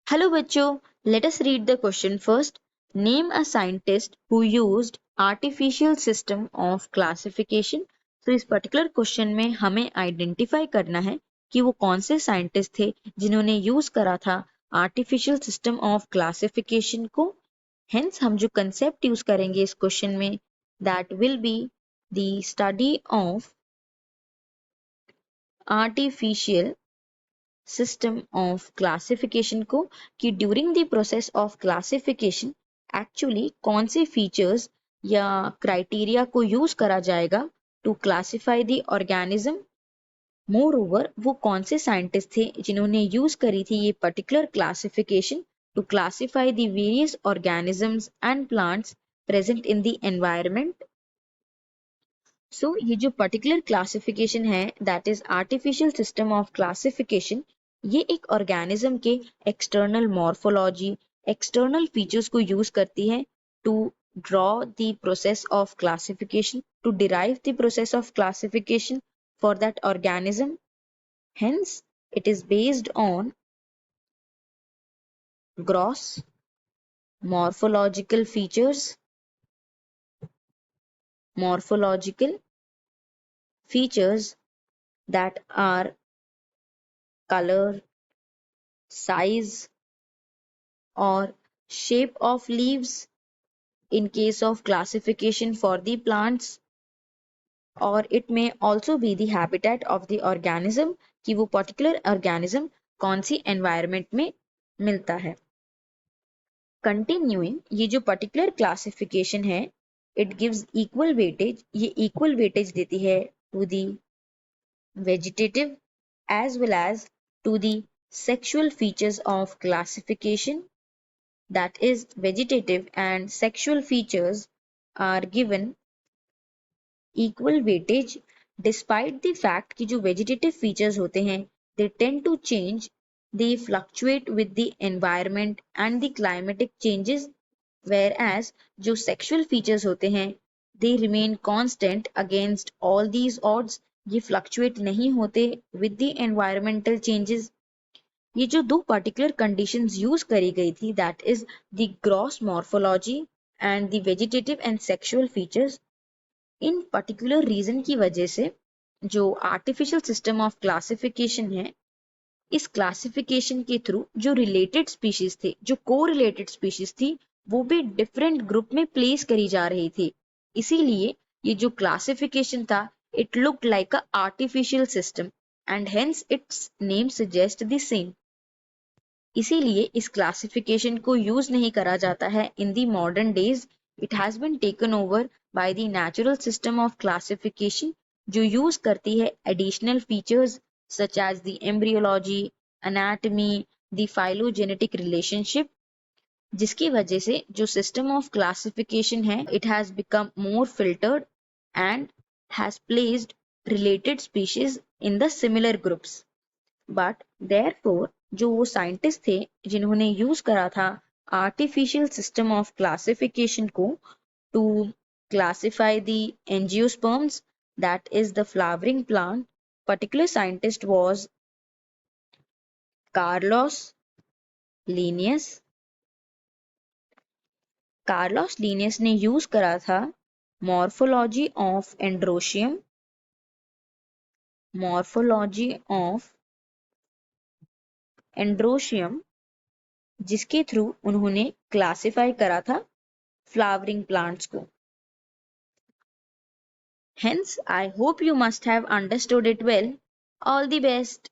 Hello बच्चों, let us read the question first. Name a scientist who used artificial system of classification. तो इस particular question में हमें identify करना है कि वो कौन से साइंटिस्ट थे जिन्होंने यूज करा था आर्टिफिशियल सिस्टम ऑफ क्लासिफिकेशन को. हेंस हम जो कंसेप्ट यूज करेंगे इस क्वेश्चन में that will be the study of artificial system of classification को कि during the process of classification actually कौन से फीचर्स या क्राइटेरिया को यूज करा जाएगा to classify the organism. Moreover वो कौन से साइंटिस्ट थे जिन्होंने यूज करी थी ये particular classification to classify the various organisms and plants present in the environment. So ये जो पर्टिकुलर क्लासिफिकेशन है that is artificial system of classification, ये एक ऑर्गेनिज्म के एक्सटर्नल मॉर्फोलॉजी, एक्सटर्नल फीचर्स को यूज करती है to draw the process of classification, to derive the process of classification for that organism. Hence it is based on gross morphological features, morphological features that are color, size, or shape of leaves in case of classification for the plants, or it may also be the habitat of the organism कि वो particular organism कौन सी environment में मिलता है. Continuing, ये जो particular classification है it gives equal weightage, ये equal weightage देती है to the vegetative as well as to the sexual features of classification. That is, vegetative and sexual features are given equal weightage despite the fact कि जो vegetative features होते हैं they tend to change, they fluctuate with the environment and the climatic changes, whereas जो sexual features होते हैं they remain constant against all these odds, ये fluctuate नहीं होते with the environmental changes. ये जो दो पर्टिकुलर कंडीशंस यूज करी गई थी that is the gross morphology and the vegetative and sexual features, इन पर्टिकुलर रीजन की वजह से जो आर्टिफिशियल सिस्टम ऑफ क्लासिफिकेशन है इस क्लासिफिकेशन के थ्रू जो रिलेटेड स्पीशीज थे, जो को रिलेटेड स्पीशीज थी, वो भी डिफरेंट ग्रुप में प्लेस करी जा रही थी. इसीलिए ये जो क्लासिफिकेशन था it looked like a artificial system and hence its name suggest the same. इसीलिए इस क्लासिफिकेशन को यूज नहीं करा जाता है in the modern days. It has been taken over by the natural system of classification जो use करती है additional features such as the embryology, anatomy, the phylogenetic relationship, जिसकी वजह से जो सिस्टम ऑफ क्लासिफिकेशन है it has become more filtered and has placed related species in the similar groups. But therefore जो वो साइंटिस्ट थे जिन्होंने यूज करा था आर्टिफिशियल सिस्टम ऑफ क्लासिफिकेशन को to classify the angiosperms that is the flowering plant, particular scientist was Carolus Linnaeus. Carolus Linnaeus ने use करा था morphology of androecium, morphology of androecium, जिसके थ्रू उन्होंने क्लासिफाई करा था flowering plants को. Hence, I hope you must have understood it well. All the best.